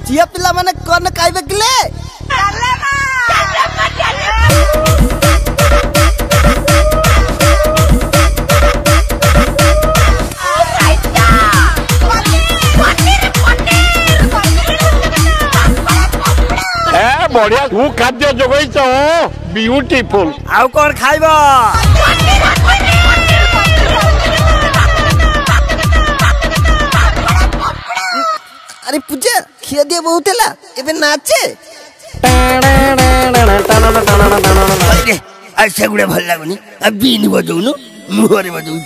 झिया पिला माने कौन खाइबे किले बढ़िया तू खाद्य जोगैछ ब्यूटीफुल आउ कौन खाइबो अरे पूजा खिया दिया बहुत है एबे नाचे अरे ऐसा गुड़ा भल लागुनी अब बीन बजाउनु मुहरे बजाउ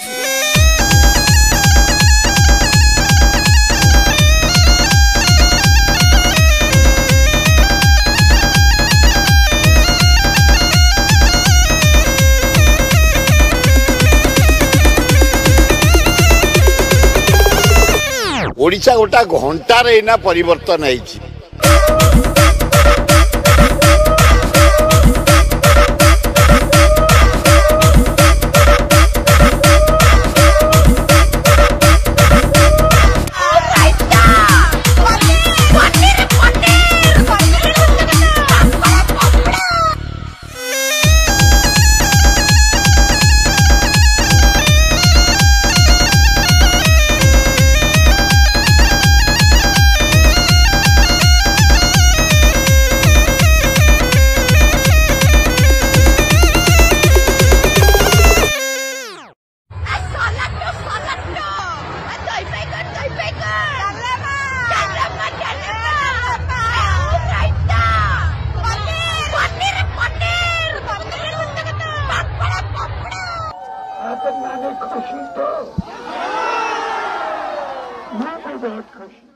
ओडिशा गोटा घंटार एना परिवर्तन है। खुशी तो मैं भी बहुत खुश।